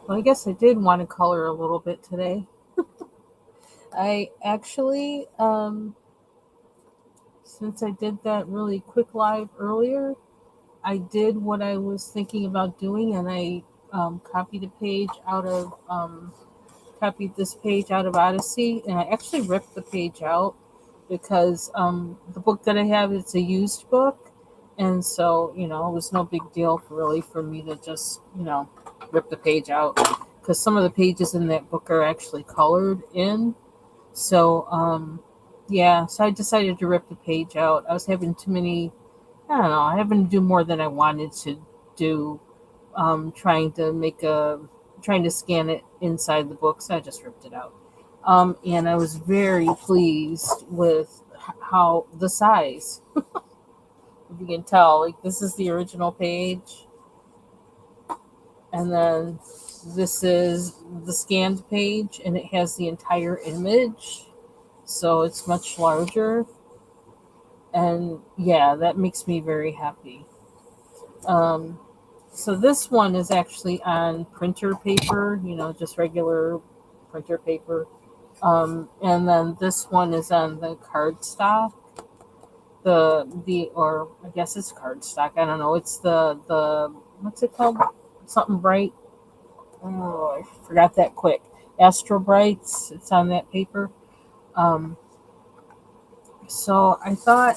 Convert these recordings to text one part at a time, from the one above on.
Well, I guess I did want to color a little bit today. I actually, since I did that really quick live earlier, I did what I was thinking about doing, and I copied a page out of copied this page out of Odyssey, and I actually ripped the page out because the book that I have is a used book, and so it was no big deal really for me to just rip the page out because some of the pages in that book are actually colored in. So yeah, so I decided to rip the page out. I was having too many. I don't know. I having to do more than I wanted to do. Trying to trying to scan it inside the book, so I just ripped it out. And I was very pleased with how the size. If you can tell, like this is the original page, and then this is the scanned page, and it has the entire image, so it's much larger. And yeah, that makes me very happy. Um, so this one is actually on printer paper, just regular printer paper. And then this one is on the cardstock. The or I guess it's cardstock. I don't know. It's the what's it called? Something bright. Oh, I forgot that quick. Astro Brights. It's on that paper. Um, so I thought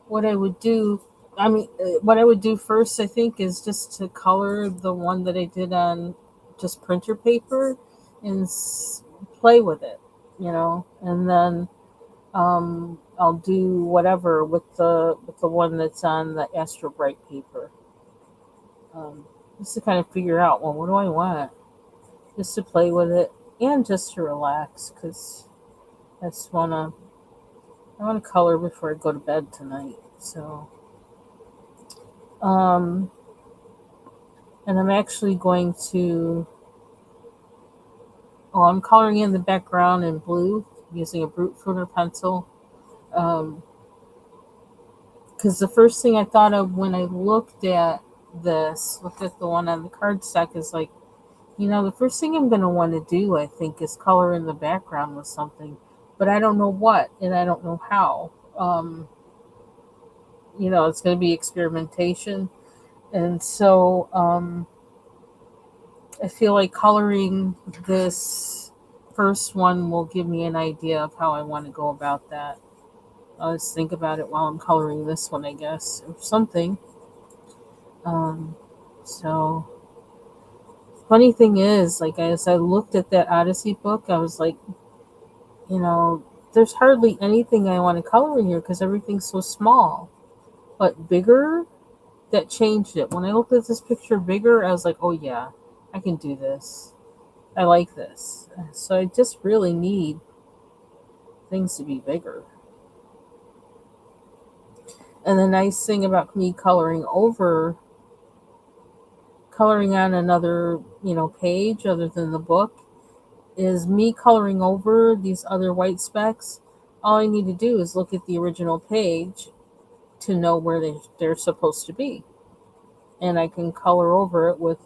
what I would do. What I would do first, I think, is just to color the one that I did on just printer paper and play with it, and then I'll do whatever with the one that's on the Astro Bright paper. Just to kind of figure out, well, what do I want? Just to play with it and just to relax, because I just I wanna color before I go to bed tonight. So um, and I'm actually going to. Oh, I'm coloring in the background in blue using a brute fruiter pencil. Um, because the first thing I thought of when I looked at the one on the cardstock, is like, the first thing I'm going to want to do, I think, is color in the background with something, but I don't know what, and I don't know how. It's going to be experimentation, and so I feel like coloring this first one will give me an idea of how I want to go about that. I'll just think about it while I'm coloring this one, I guess, or something. Um, so, funny thing is, like, as I looked at that Odyssey book, I was like, you know, there's hardly anything I want to color in here because everything's so small. But bigger, that changed it. When I looked at this picture bigger, I was like, oh yeah, I can do this. I like this. So I just really need things to be bigger. And the nice thing about me coloring on another, page other than the book, is me coloring over these other white specks. All I need to do is look at the original page to know where they're supposed to be. And I can color over it with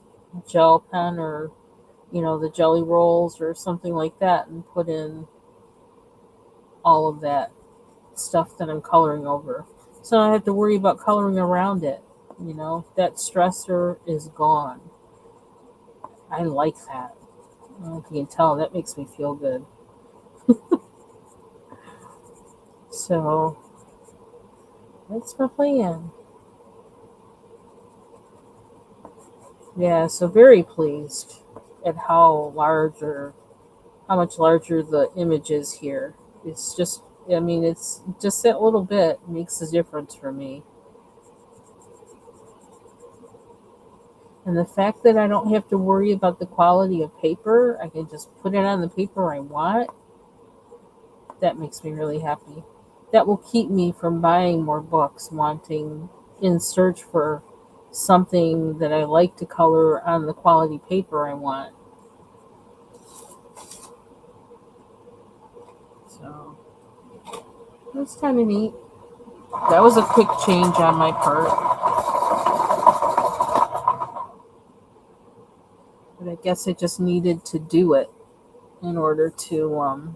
gel pen or, the jelly rolls or something like that, and put in all of that stuff that I'm coloring over. So I don't have to worry about coloring around it. That stressor is gone. I like that. I don't know if you can tell, that makes me feel good. So that's my plan. Yeah, so very pleased at how much larger the image is here. It's just, it's just that little bit makes a difference for me. And the fact that I don't have to worry about the quality of paper, I can just put it on the paper I want, that makes me really happy. That will keep me from buying more books, in search for something that I like to color on the quality paper I want. So that's kind of neat. That was a quick change on my part. But I guess I just needed to do it in order to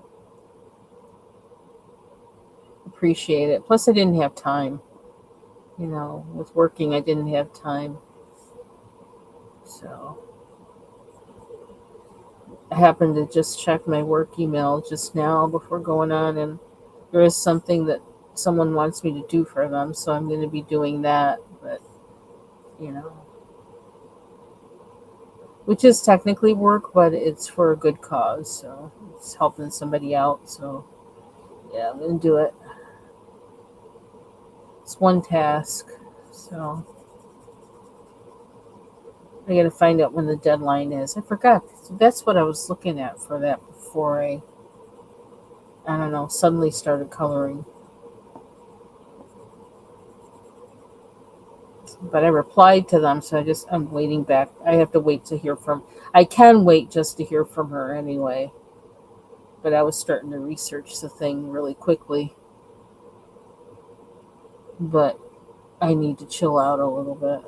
appreciate it. Plus, I didn't have time. You know, with working, I didn't have time. So I happened to just check my work email just now before going on, and there is something that someone wants me to do for them, so I'm going to be doing that. But, you know, which is technically work, but it's for a good cause, so it's helping somebody out. So, yeah, I'm going to do it. It's one task, so I got to find out when the deadline is. I forgot. That's what I was looking at for that before I don't know, suddenly started coloring. But I replied to them, so I'm waiting back. I have to wait to hear from. I can wait just to hear from her anyway. But I was starting to research the thing really quickly. But I need to chill out a little bit.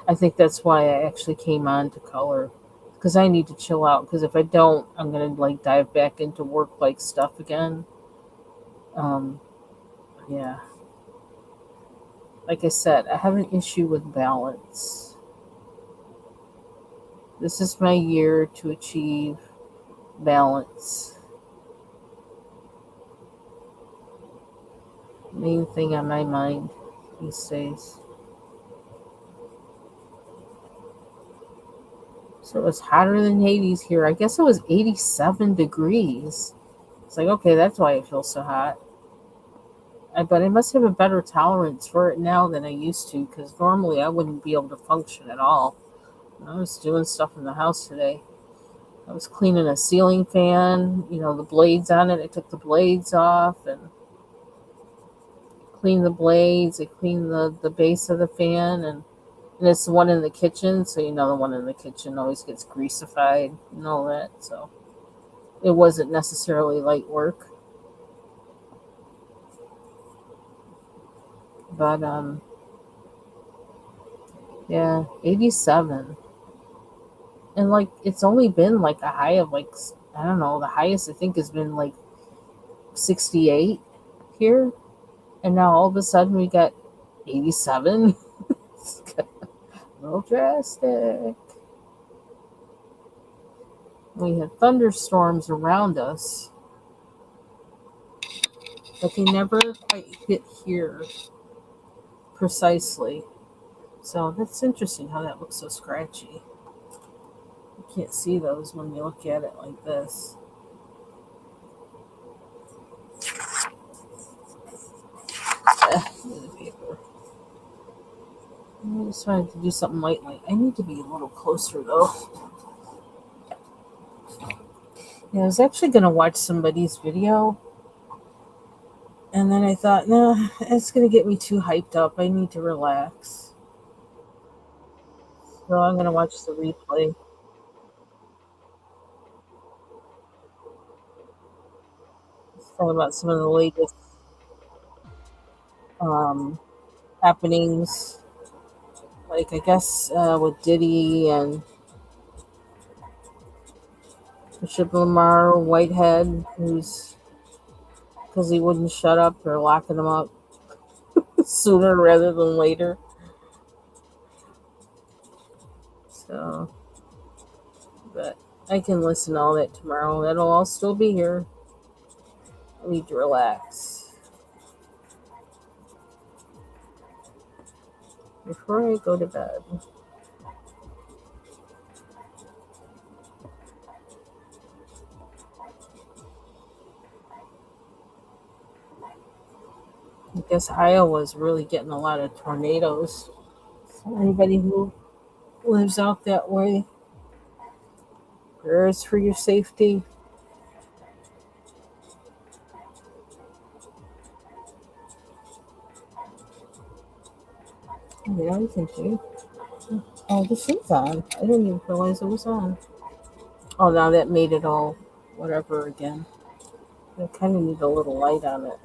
I think that's why I actually came on to color, because I need to chill out. Because if I don't, I'm gonna like dive back into work like stuff again. Um, yeah. Like I said, I have an issue with balance. This is my year to achieve balance. Main thing on my mind these days. So it was hotter than Hades here. I guess it was 87 degrees. It's like, okay, that's why it feels so hot. But I must have a better tolerance for it now than I used to, because normally I wouldn't be able to function at all. I was doing stuff in the house today. I was cleaning a ceiling fan, the blades on it. I took the blades off and cleaned the blades. I cleaned the base of the fan, and it's the one in the kitchen, so the one in the kitchen always gets greasified and all that. So it wasn't necessarily light work. But yeah, 87. And like it's only been like a high of like, I don't know, the highest I think has been like 68 here. And now all of a sudden we got 87. It's a little drastic. We had thunderstorms around us, but they never quite hit here precisely. So that's interesting how that looks so scratchy. You can't see those when you look at it like this. The paper. I just wanted to do something light. I need to be a little closer though. Yeah, I was actually going to watch somebody's video, and then I thought, no, it's going to get me too hyped up. I need to relax. So I'm going to watch the replay. It's talking about some of the latest um, happenings, like I guess with Diddy and Bishop Lamar Whitehead, who's because he wouldn't shut up, they're locking him up sooner rather than later. So, but I can listen to all that tomorrow. That'll all still be here. I need to relax before I go to bed. I guess Iowa's really getting a lot of tornadoes. So anybody who lives out that way, prayers for your safety. Yeah, we can do. Oh, this is on. I didn't even realize it was on. Oh, now that made it all whatever again. I kind of need a little light on it.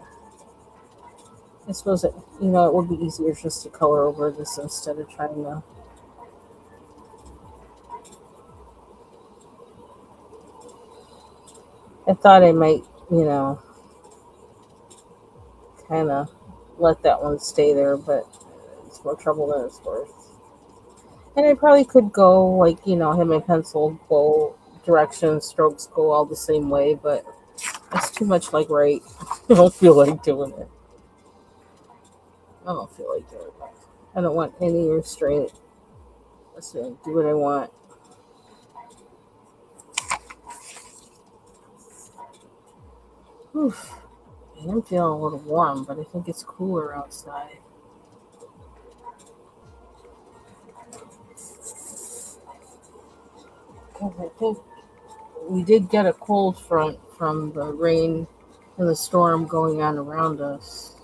I suppose it would be easier just to color over this instead of trying to. I thought I might, kind of let that one stay there, but it's more trouble than it's worth. And I probably could go, like, have my pencil go directions, strokes go all the same way, but it's too much like right. I don't feel like doing it. I don't feel like doing it. I don't want any restraint. Let's do what I want. Whew. I am feeling a little warm, but I think it's cooler outside. I think we did get a cold front from the rain and the storm going on around us.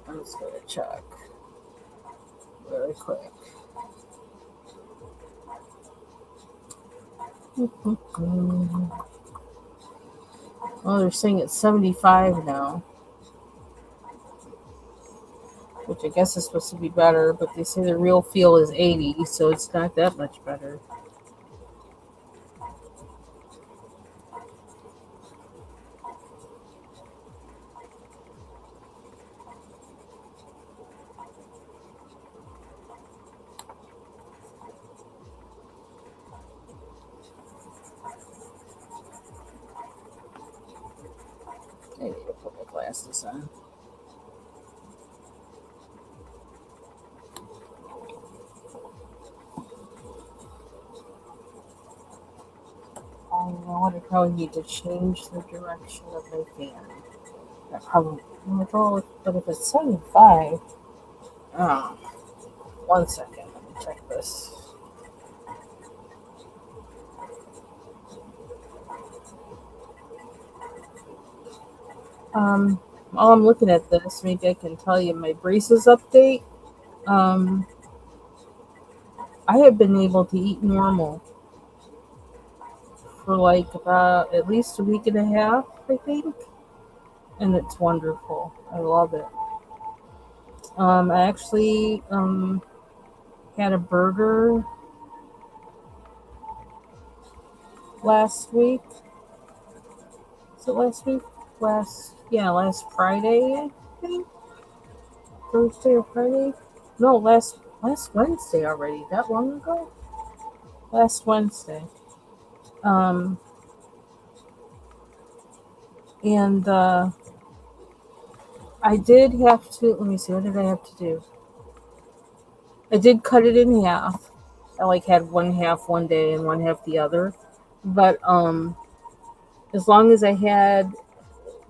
I'm just going to check really quick. Oh, they're saying it's 75 now, which I guess is supposed to be better, but they say the real feel is 80, so it's not that much better. I need to put my glasses on. I know what, I probably need to change the direction of my fan. That probably, but if it's 75, oh, 1 second, let me check this. While I'm looking at this, maybe I can tell you my braces update. Um, I have been able to eat normal for like about at least a week and a half, I think, and it's wonderful. I love it. I actually had a burger last week. Is it last week? Last Friday, I think. Thursday or Friday? No, last Wednesday already. That long ago? Last Wednesday. Um, and I did have to. Let me see. What did I have to do? I did cut it in half. I like had one half one day and one half the other. But as long as I had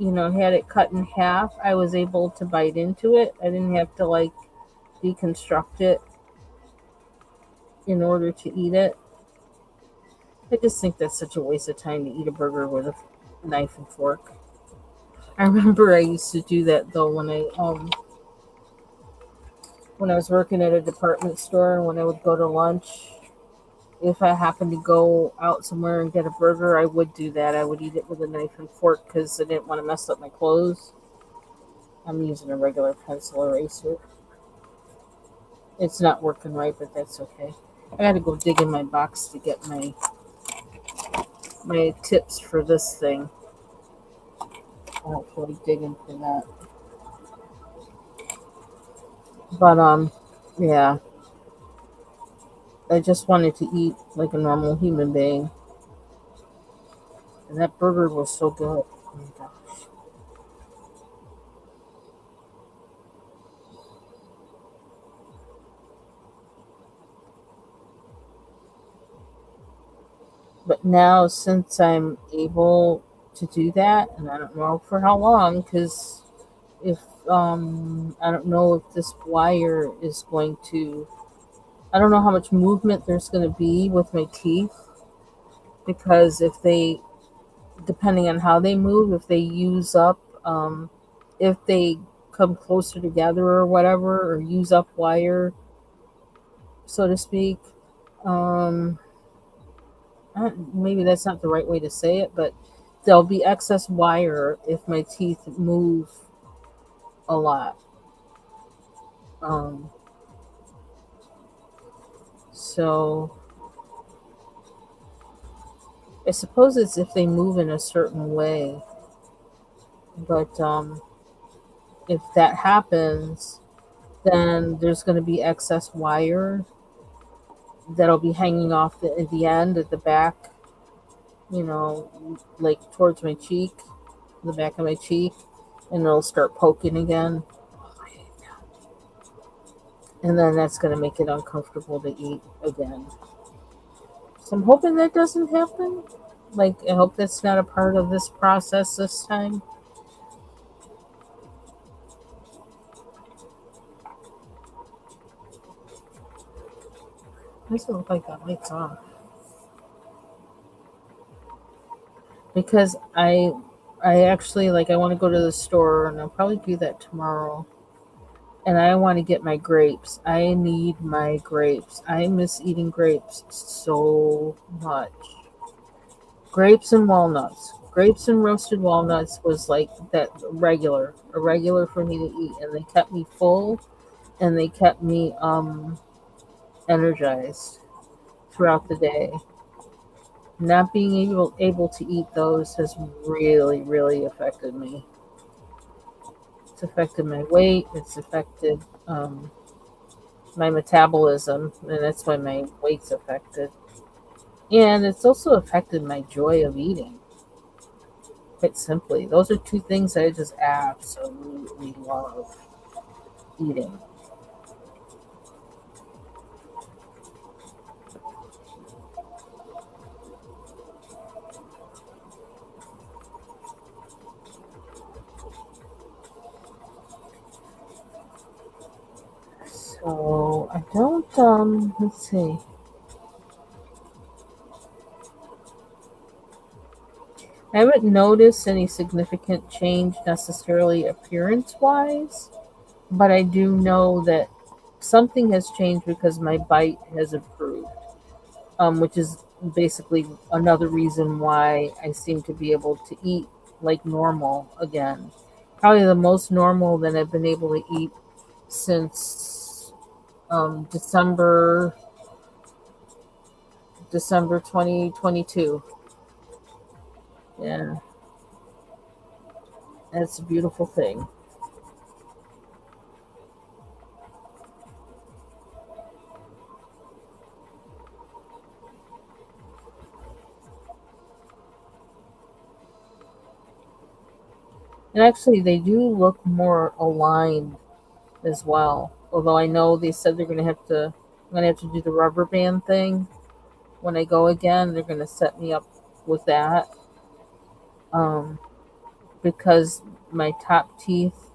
had it cut in half, I was able to bite into it. I didn't have to like deconstruct it in order to eat it. I just think that's such a waste of time to eat a burger with a knife and fork. I remember I used to do that though when I was working at a department store and when I would go to lunch. If I happened to go out somewhere and get a burger, I would do that. I would eat it with a knife and fork because I didn't want to mess up my clothes. I'm using a regular pencil eraser. It's not working right, but that's okay. I got to go dig in my box to get my tips for this thing. I don't feel like digging for that. But yeah. I just wanted to eat like a normal human being. And that burger was so good. Oh my gosh. But now, since I'm able to do that, and I don't know for how long, because if I don't know if this wire is going to, I don't know how much movement there's going to be with my teeth, because if they, depending on how they move, if they use up, if they come closer together or whatever, or use up wire, so to speak. Um, Maybe that's not the right way to say it, but there'll be excess wire if my teeth move a lot. Um, so I suppose it's if they move in a certain way, but if that happens, then there's going to be excess wire that'll be hanging off at the end at the back, like towards my cheek, the back of my cheek, and it'll start poking again. And then that's going to make it uncomfortable to eat again. So I'm hoping that doesn't happen. Like, I hope that's not a part of this process this time. Doesn't look like that light's off. Because I actually, like, I want to go to the store, and I'll probably do that tomorrow. And I want to get my grapes. I need my grapes. I miss eating grapes so much. Grapes and walnuts. Grapes and roasted walnuts was like that a regular for me to eat, and they kept me full, and they kept me energized throughout the day. Not being able to eat those has really, really affected me. It's affected my weight. It's affected my metabolism, and that's why my weight's affected. And it's also affected my joy of eating. Quite simply, those are two things I just absolutely love eating. So I don't let's see. I haven't noticed any significant change necessarily appearance wise, but I do know that something has changed because my bite has improved, which is basically another reason why I seem to be able to eat like normal again. Probably the most normal that I've been able to eat since December 2022. Yeah, that's a beautiful thing. And actually, they do look more aligned as well. Although I know they said I'm gonna have to do the rubber band thing when I go again. They're gonna set me up with that, um, because my top teeth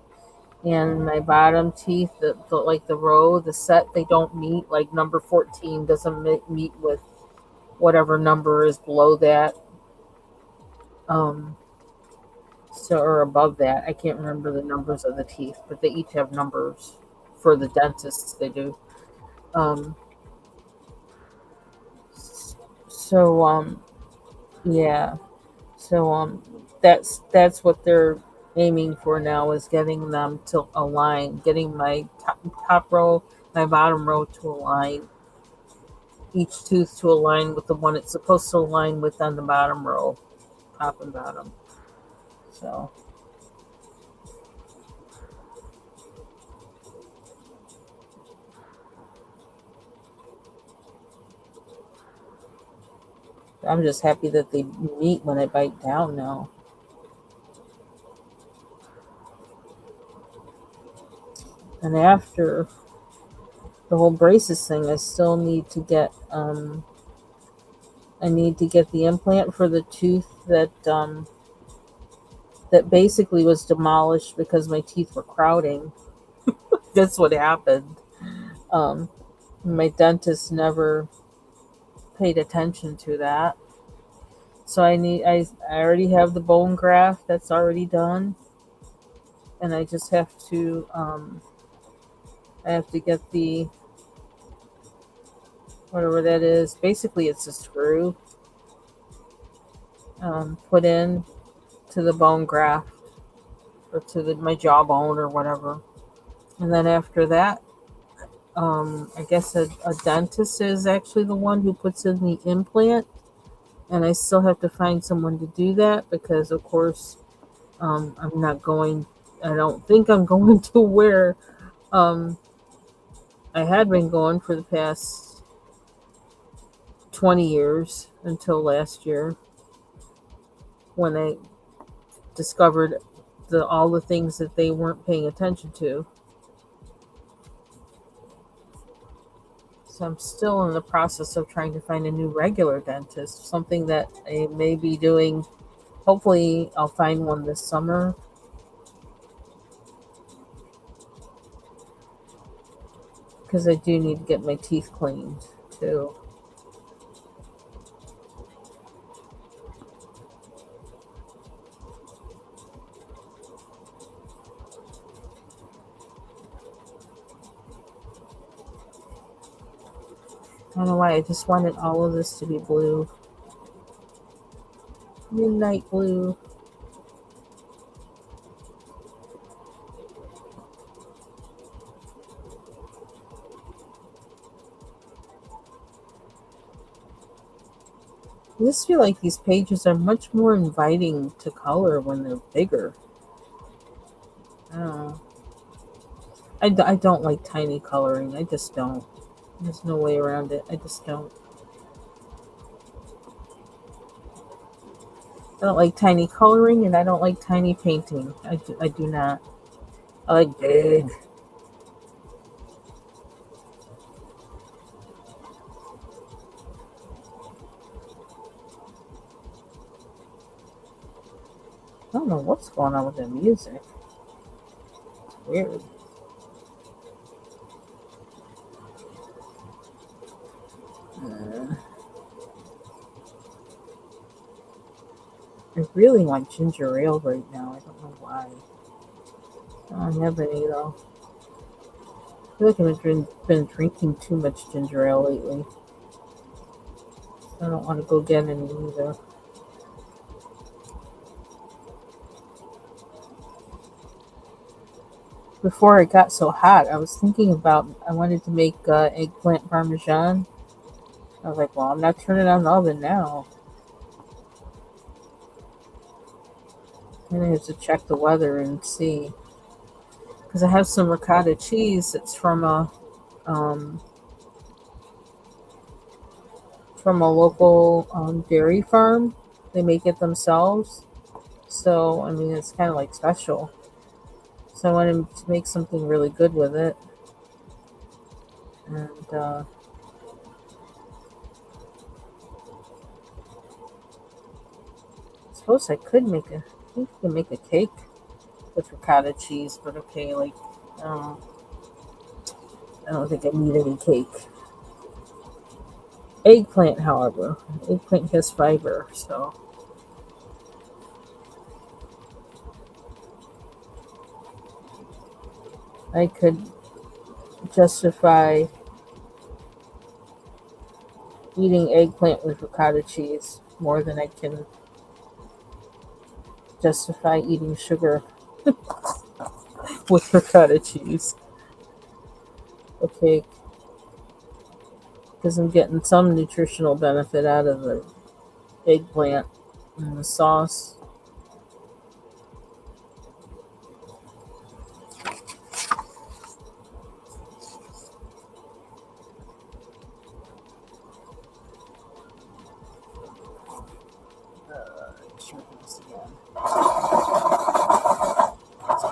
and my bottom teeth, like the row, the set, they don't meet. Like number 14 doesn't meet with whatever number is below that. Um, so or above that. I can't remember the numbers of the teeth, but they each have numbers for the dentists. They do. Um, so yeah. So that's what they're aiming for now is getting them to align, getting my top row, my bottom row to align, each tooth to align with the one it's supposed to align with on the bottom row, top and bottom. So I'm just happy that they meet when I bite down now. And after the whole braces thing, I still need to get I need to get the implant for the tooth that basically was demolished because my teeth were crowding. That's what happened. Um, my dentist never paid attention to that. So I already have the bone graft that's already done, and I just have to I have to get the whatever that is. Basically, it's a screw put in to the bone graft or to my jawbone or whatever. And then after that, I guess a dentist is actually the one who puts in the implant. And I still have to find someone to do that because, of course, I'm not going. I don't think I'm going to where um, I had been going for the past 20 years until last year when I discovered all the things that they weren't paying attention to. So I'm still in the process of trying to find a new regular dentist, something that I may be doing. Hopefully, I'll find one this summer because I do need to get my teeth cleaned too. I don't know why, I just wanted all of this to be blue. Midnight blue. I just feel like these pages are much more inviting to color when they're bigger. I don't know. I don't like tiny coloring. I just don't. There's no way around it. I just don't. I don't like tiny coloring and I don't like tiny painting. I do not. I like big. I don't know what's going on with the music. It's weird. Uh, I really want ginger ale right now. I don't know why. I don't have any though. I feel like been drinking too much ginger ale lately. I don't want to go get any either. Before it got so hot, I was thinking about I wanted to make eggplant parmesan. I was like, well, I'm not turning on the oven now. And I have to check the weather and see because I have some ricotta cheese that's um, from a local dairy farm. They make it themselves, so I mean it's kind of like special. So I wanted to make something really good with it, and I suppose I could make a. I think I could make a cake with ricotta cheese, but okay, like um, I don't think I need any cake. Eggplant, however, eggplant has fiber, so I could justify eating eggplant with ricotta cheese more than I can justify eating sugar with ricotta cheese. Okay, because I'm getting some nutritional benefit out of the eggplant and the sauce.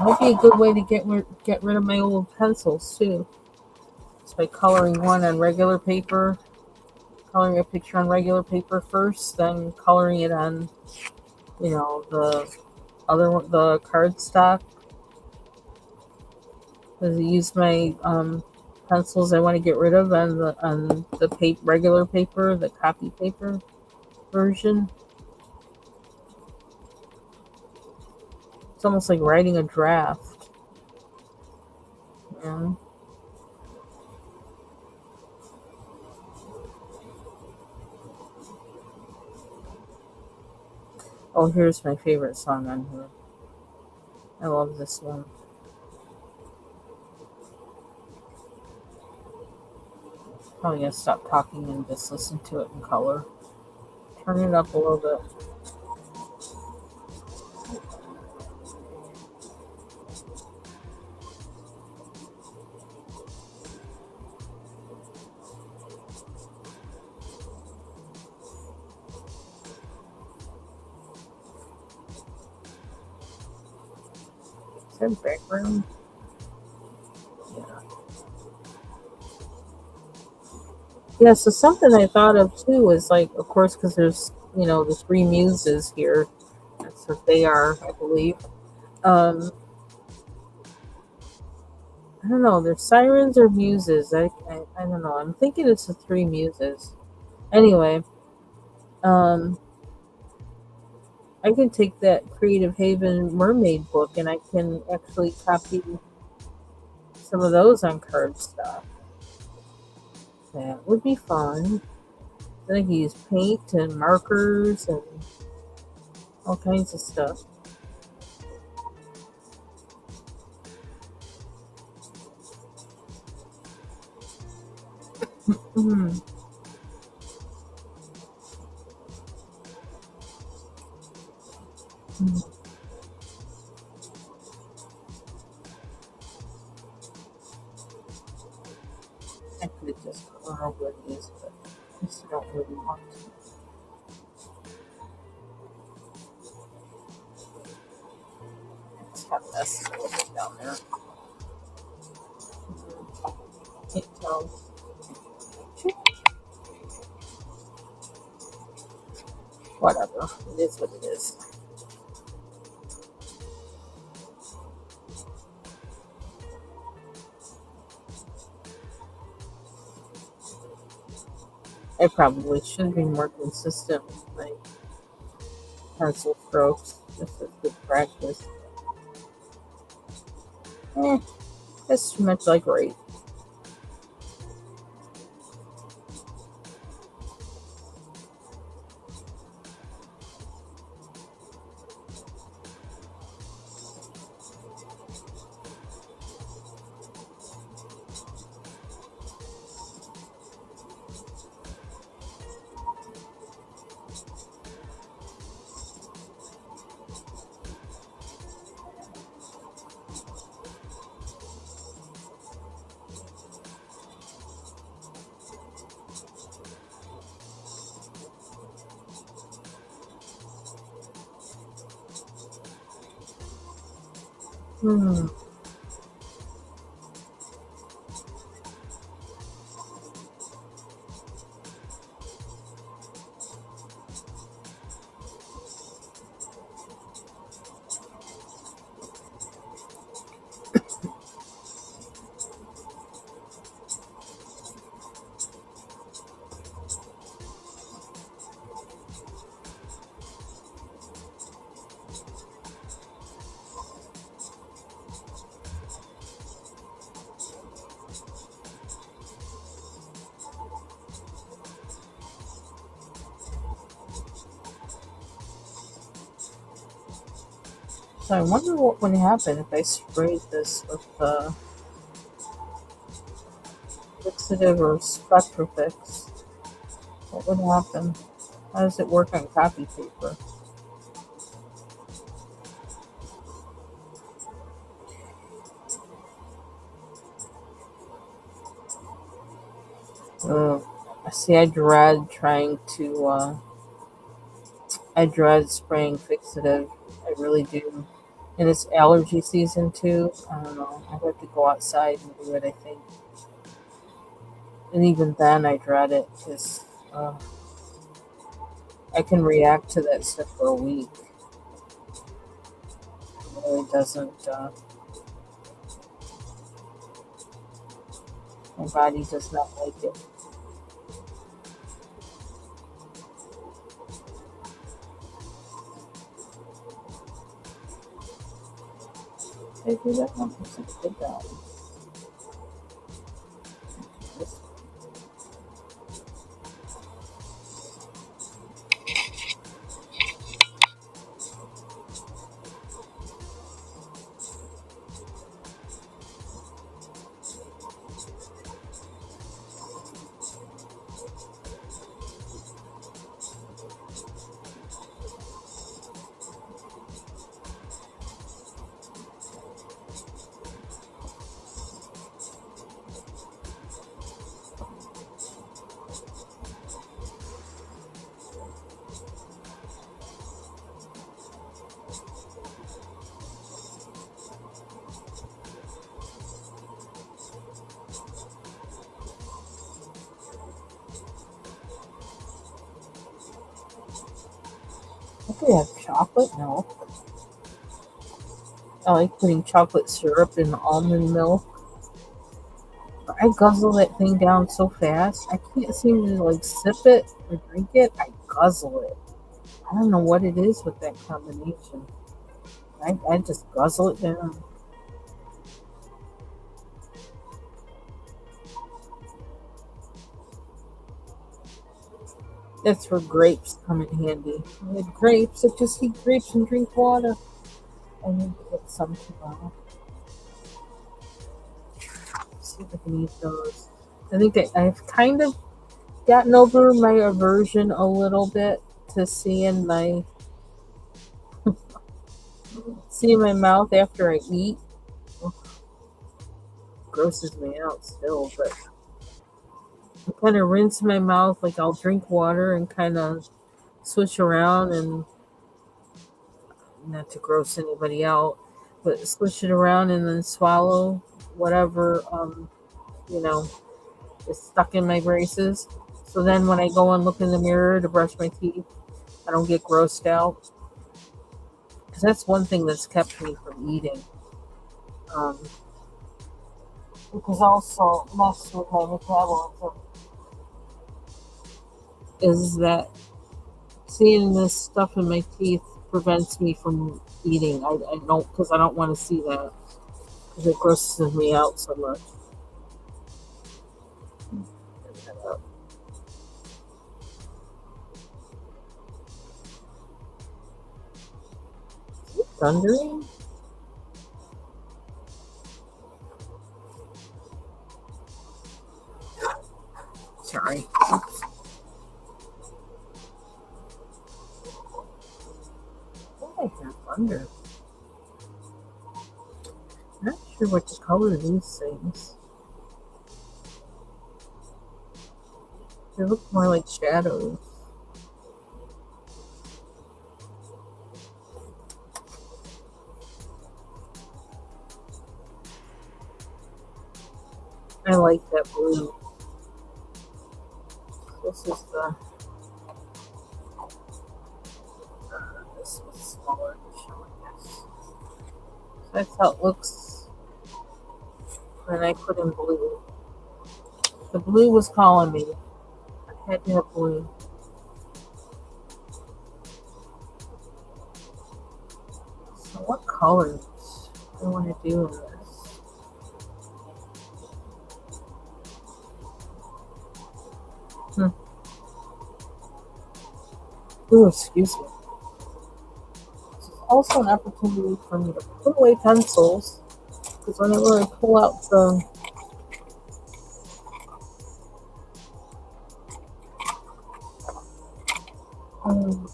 Might be a good way to get rid of my old pencils too. It's by coloring one on regular paper, coloring a picture on regular paper first, then coloring it on the other one, the cardstock. Because I use my pencils I want to get rid of on the regular paper, the copy paper version. It's almost like writing a draft. Yeah. Oh, here's my favorite song on here. I love this one. Probably gonna stop talking and just listen to it in color. Turn it up a little bit. Is there background? Yeah. Yeah, so something I thought of too is like, of course, because there's, the three muses here. That's what they are, I believe. Um, I don't know. They're sirens or muses. I don't know. I'm thinking it's the three muses. Anyway, um, I can take that Creative Haven mermaid book and I can actually copy some of those on cardstock. That would be fun. Then I can use paint and markers and all kinds of stuff. Mm-hmm. I could just curl with these, but I just don't really want to. Just have this a little bit down there. Can't tell. Whatever. It is what it is. I probably should be more consistent with my pencil strokes. This is good practice. Eh, that's too much like right. Hmm. So I wonder what would happen if I sprayed this with fixative or Spectrafix. What would happen? How does it work on copy paper? Uh, See, I dread spraying fixative. I really do. And it's allergy season too. I don't know. I have to go outside and do it, I think. And even then, I dread it because I can react to that stuff for a week. It really doesn't, my body does not like it. Did I do that one? I did that one. I could have chocolate milk. I like putting chocolate syrup in almond milk. But I guzzle that thing down so fast. I can't seem to like sip it or drink it. I guzzle it. I don't know what it is with that combination. I just guzzle it down. That's where grapes come in handy. With grapes, I just eat grapes and drink water. I need to get some tomorrow. See if I can eat those. I think I've kind of gotten over my aversion a little bit to seeing my mouth after I eat. Ugh, grosses me out still, but I kind of rinse my mouth like I'll drink water and kind of switch around and not to gross anybody out, but switch it around and then swallow whatever you know is stuck in my braces. So then when I go and look in the mirror to brush my teeth, I don't get grossed out because that's one thing that's kept me from eating. Um, because also mess with my metabolism is that seeing this stuff in my teeth prevents me from eating. I don't because I don't want to see that because it grosses me out so much. Thundering? Sorry. Oops. I hear thunder. Not sure what to color these things. They look more like shadows. I like that blue. This is the this is smaller, I guess. That's how it looks when I put in blue. The blue was calling me. I had to have blue. So what colors do I want to do in this? Hmm. Ooh, excuse me. This is also an opportunity for me to put away pencils because whenever I pull out um,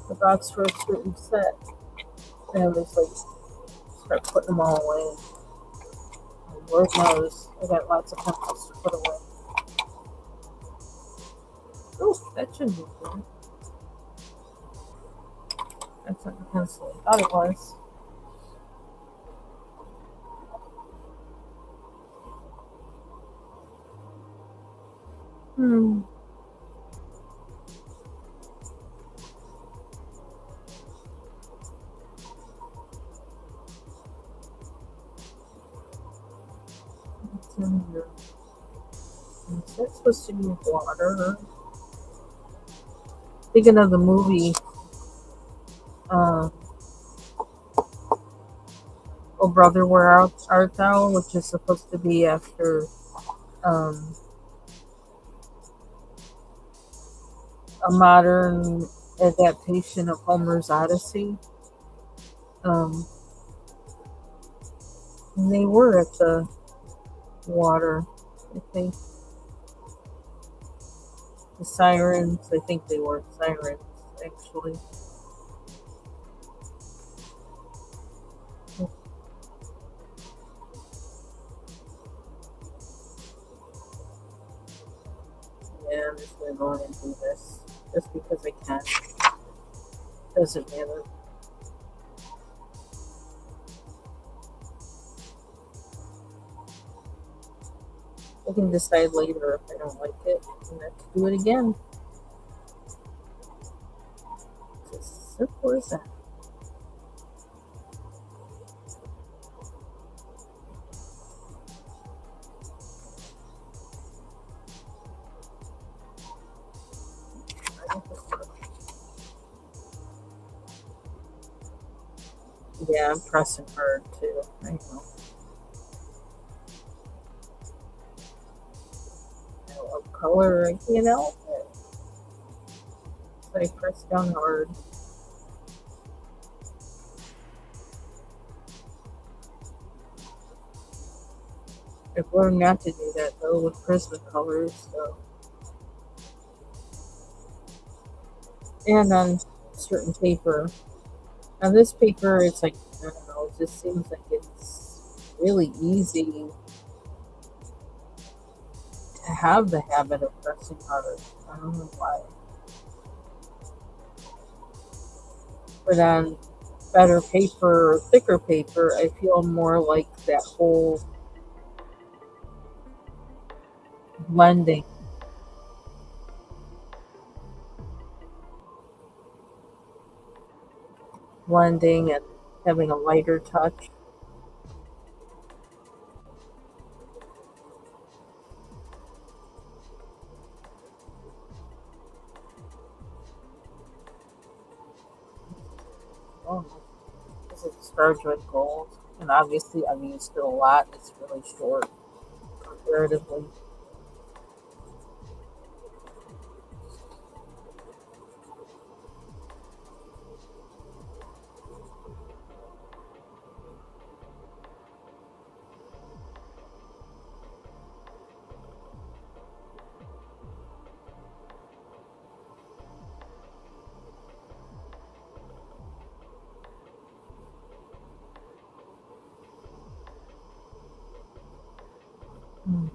the box for a certain set, and I just like start putting them all away. And Lord knows I got lots of pencils to put away. Oh, that shouldn't be good. That's not the pencil I thought it was. Hmm. What's in here? Is that supposed to be water? Thinking of the movie, uh, Oh Brother, Where Art Thou, which is supposed to be after um, a modern adaptation of Homer's Odyssey. Um, and they were at the water, I think. The sirens, I think they were sirens, actually. Yeah, I'm just gonna go ahead and do this just because I can. Doesn't matter. I can decide later if I don't like it and I can do it again. Simple as that. Yeah, I'm pressing hard too. I know. I love color, so I press down hard. I've learned not to do that though with Prismacolors, so and on certain paper. On this paper, it's like I don't know. It just seems like it's really easy to have the habit of pressing hard. I don't know why, but on better paper or thicker paper, I feel more like that whole blending, blending, and having a lighter touch. Oh, this is Starjoy Gold, and obviously I've used it a lot. It's really short comparatively. Hmm.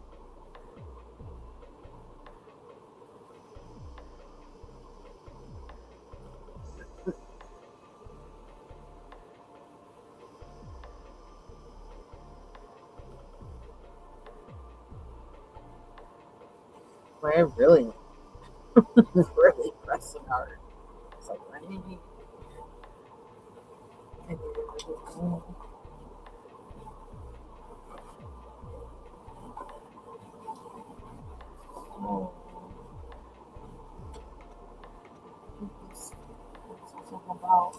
But I really, really pressing hard. It's like I need to oh, this is all about.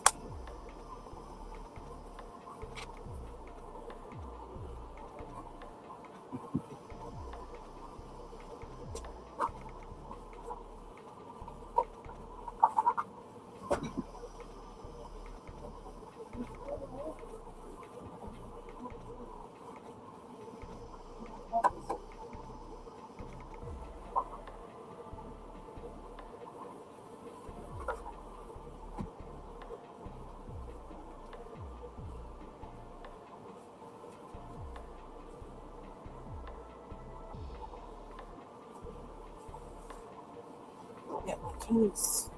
Get my case.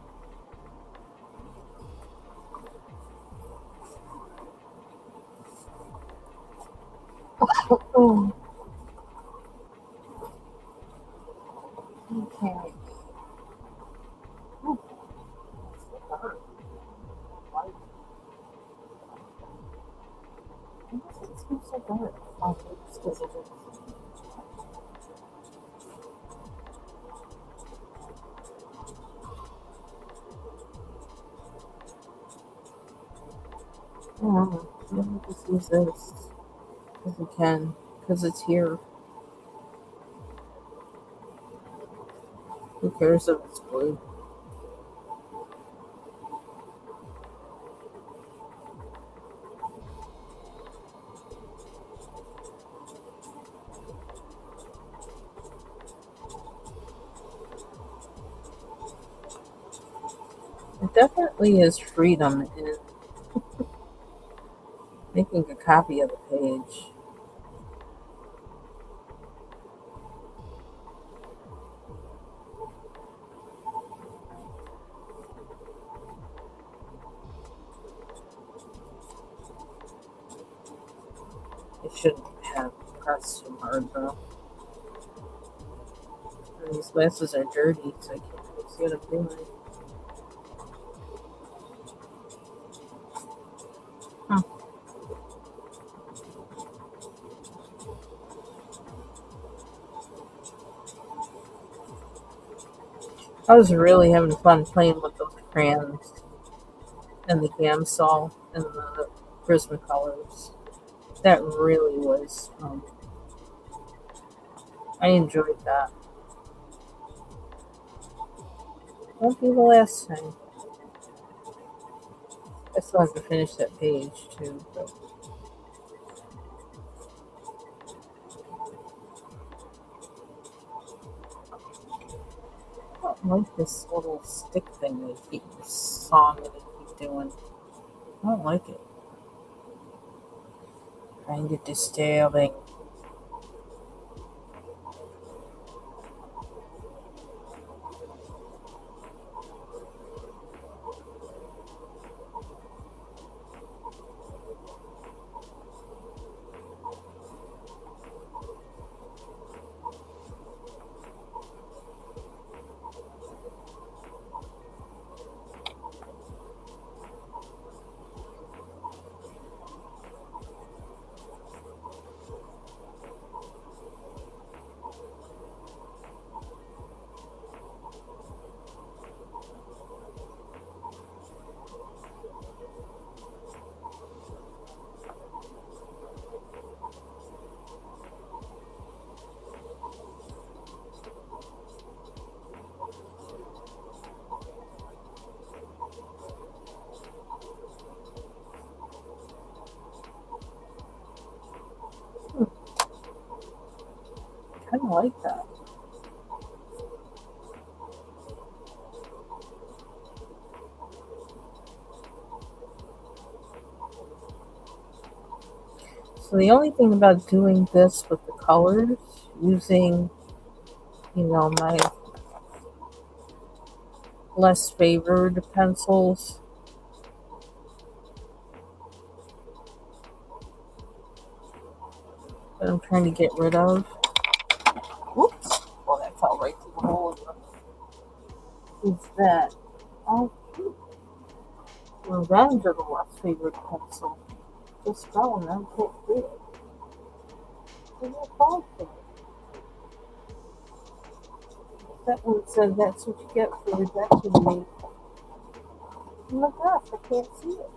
Oh, okay. Oh, it's so dark. Why does it seem so dark? Oh, it's because of it. Oh, let me just use this if we can, because it's here. Who cares if it's blue? It definitely is freedom in making a copy of the page. It shouldn't have pressed too hard though. And these glasses are dirty, so I can't really see what I'm doing. I was really having fun playing with those crayons and the Gamsol and the Prismacolors. That really was, I enjoyed that. Won't be the last time. I still have to finish that page too. But I don't like this little stick thing they keep, this song that they keep doing. I don't like it. Find it disturbing. I kind of like that. So the only thing about doing this with the colors, using, my less favored pencils, that I'm trying to get rid of. Whoops! Well, that fell right through the hole. Is that oh, revenge of the less favored pencil? Just fell and I can't see it. There's no fall for it. That one said that's what you get for rejecting me. Oh my gosh, I can't see it.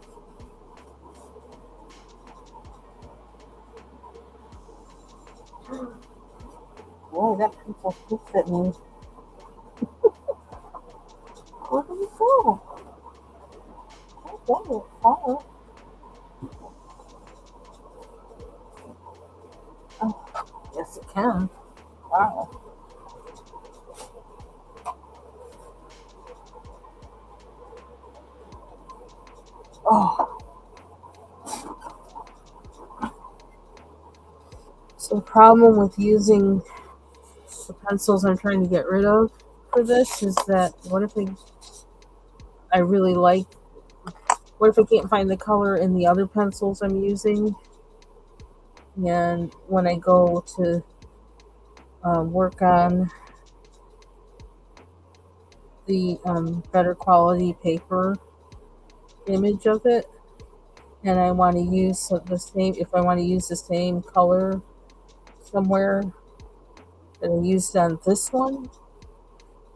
Boy, that pencil pissed at me. Where did it go? Oh, dang it, fall. Oh, yes, it can. Wow. Oh, so the problem with using the pencils I'm trying to get rid of for this is that what if I really like, what if I can't find the color in the other pencils I'm using? And when I go to work on the better quality paper image of it, and I want to use the same, if I want to use the same color somewhere that I used on this one,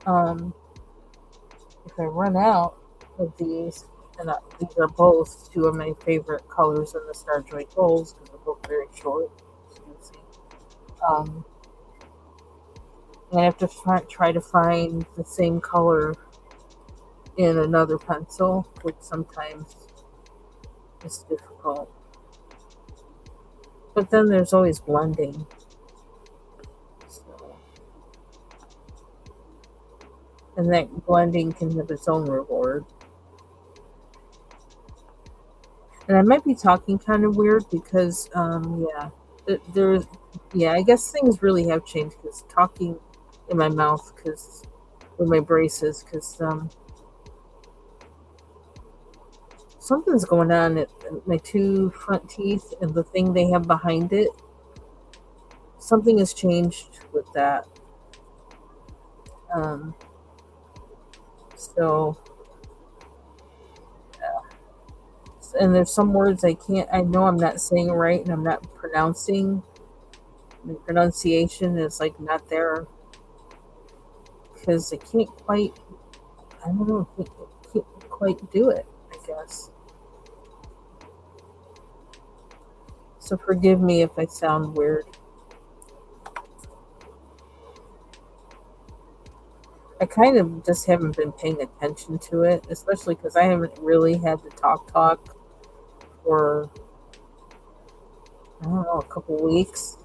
um, if I run out of these, and these are both two of my favorite colors in the Starjoy Golds because they're both very short, as you can see. I have to try to find the same color in another pencil, which sometimes is difficult. But then there's always blending. So, and that blending can have its own reward. And I might be talking kind of weird because, there's, yeah, I guess things really have changed because talking in my mouth, because with my braces, because something's going on at my two front teeth and the thing they have behind it. Something has changed with that. Um, so, and there's some words I know I'm not saying right and I'm not pronouncing. The pronunciation is like not there because I can't quite, I don't know, can't quite do it, I guess. So forgive me if I sound weird. I kind of just haven't been paying attention to it, especially because I haven't really had the talk for, I don't know, a couple weeks.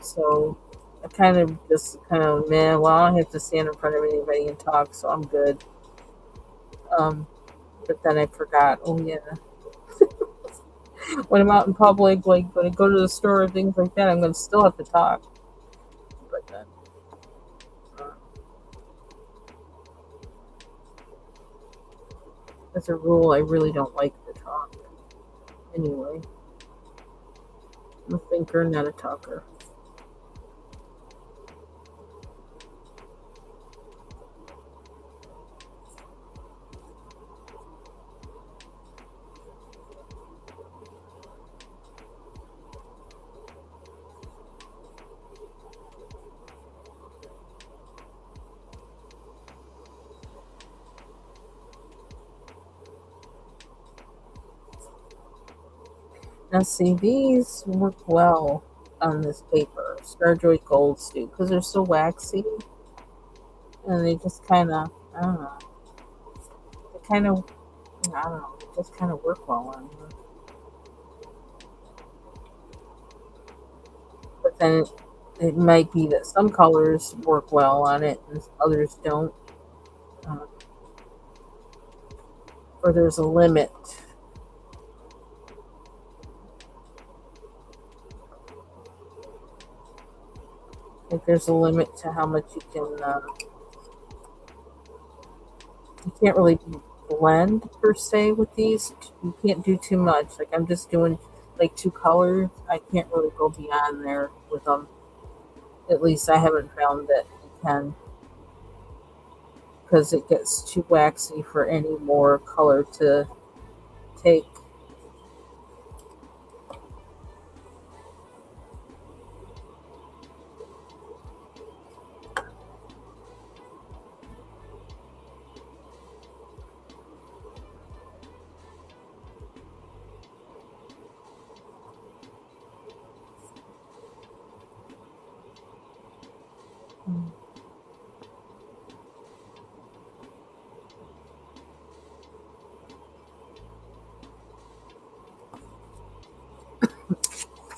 So I kind of just kind of, man, well, I don't have to stand in front of anybody and talk, so I'm good. Um, but then I forgot, oh yeah, when I'm out in public, like when I go to the store and things like that, I'm going to still have to talk. But then, uh, as a rule, I really don't like to talk. Anyway, I'm a thinker, not a talker. Now, see, these work well on this paper, Starjoy Golds do, because they're so waxy and they just kind of, I don't know, they kind of, I don't know, they just kind of work well on here. But then it might be that some colors work well on it and others don't, uh, or there's a limit. Like there's a limit to how much you can. You can't really blend per se with these. You can't do too much. Like I'm just doing like two colors. I can't really go beyond there with them. At least I haven't found that you can, because it gets too waxy for any more color to take.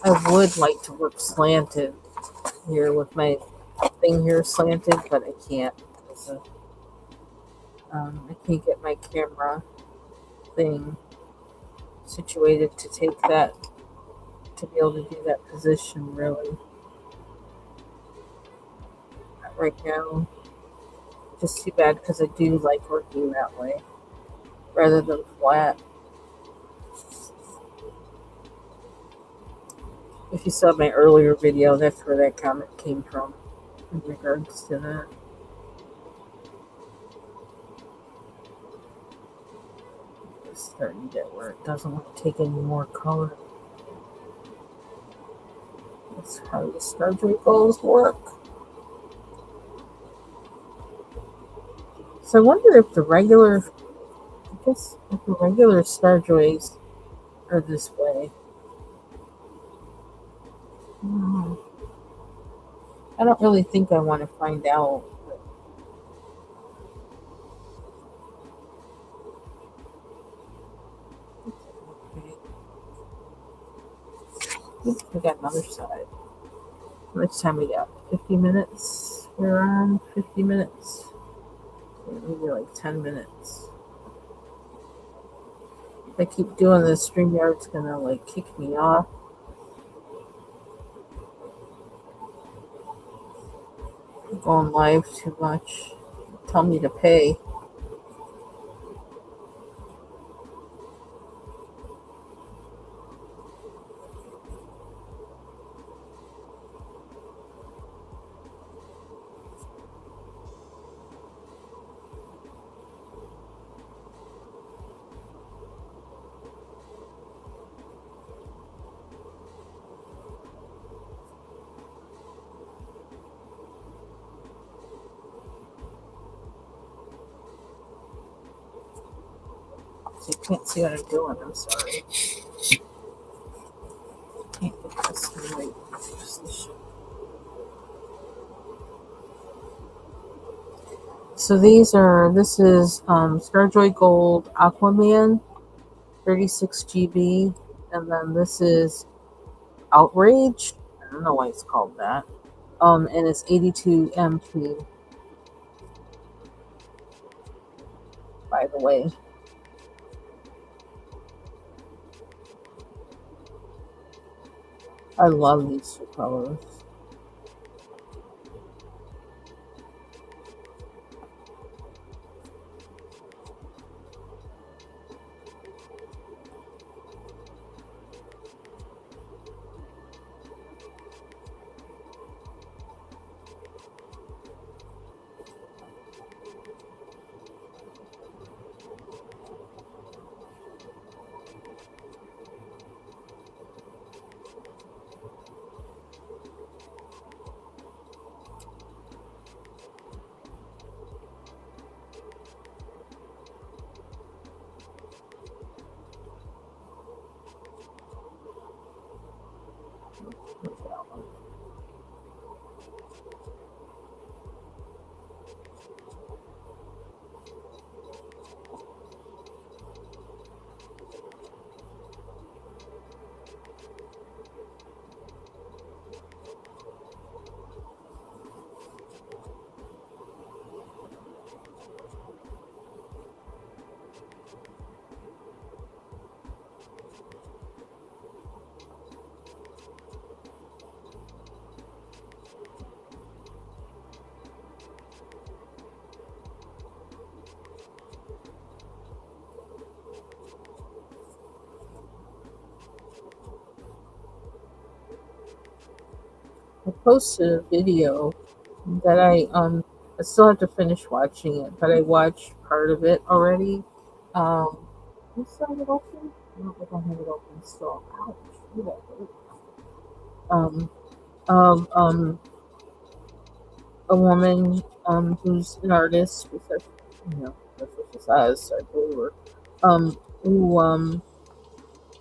I would like to work slanted here with my thing here slanted, but I can't. I can't get my camera thing situated to take that, to be able to do that position really. Not right now. Just too bad because I do like working that way rather than flat. If you saw my earlier video, that's where that comment came from in regards to that. It's starting to get where it doesn't want to take any more color. That's how the Starjoy goals work. So I wonder if the regular, I guess if the regular Starjoys are this way. I don't really think I want to find out. We got another side. How much time we got? 50 minutes? We're on 50 minutes. Maybe like 10 minutes. If I keep doing this, StreamYard's gonna like kick me off. I'm going live too much. Tell me to pay. You can't see what I'm doing. I'm sorry. Can't get this right. So this is Starjoy Gold Aquaman, 36 GB, and then this is Outrage. I don't know why it's called that. And it's 82 MP, by the way. I love these two colors. I posted a video that I still have to finish watching it, but I watched part of it already. Um, you still have it open? I don't think I have it open still. Ouch! Ooh, that hurt. Um, of a woman who's an artist, because that's what she says. So I believe her. Who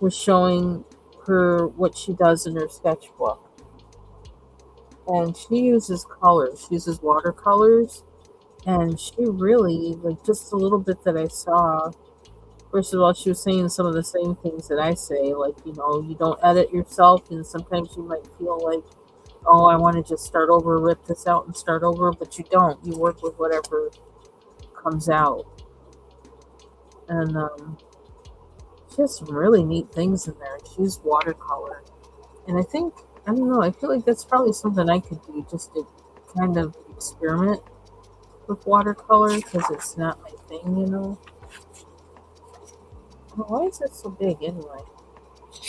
was showing her what she does in her sketchbook, and she uses colors. She uses watercolors. And she really, like, just a little bit that I saw. First of all, she was saying some of the same things that I say, like, you don't edit yourself, and sometimes you might feel like, oh, I want to just start over, rip this out and start over, but you don't. You work with whatever comes out. And she has some really neat things in there. She used watercolor. And I don't know, I feel like that's probably something I could do just to kind of experiment with watercolor because it's not my thing. Why is it so big anyway?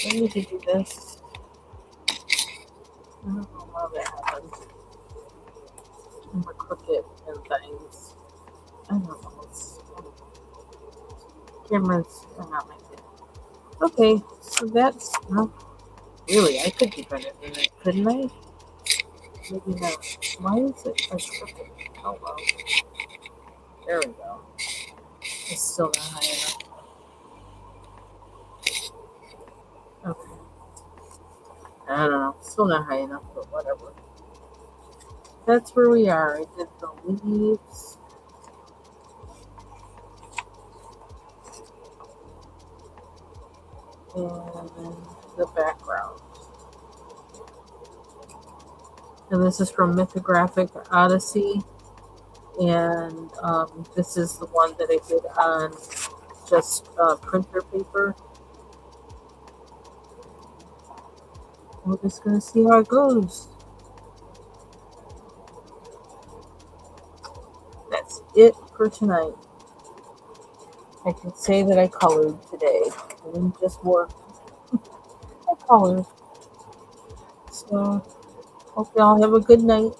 I need to do this. I don't know how that happens. I'm gonna cook it and things. I don't know. Cameras are not my thing. Okay, so that's really, I could do better than that, couldn't I? Maybe not. Why is it like crooked? Oh well. There we go. It's still not high enough. Okay. I don't know. Still not high enough, but whatever. That's where we are. I did the leaves. And the background. And this is from Mythographic Odyssey. And this is the one that I did on just printer paper. We're just going to see how it goes. That's it for tonight. I can say that I colored today. I didn't just work. I colored. So, hope y'all have a good night.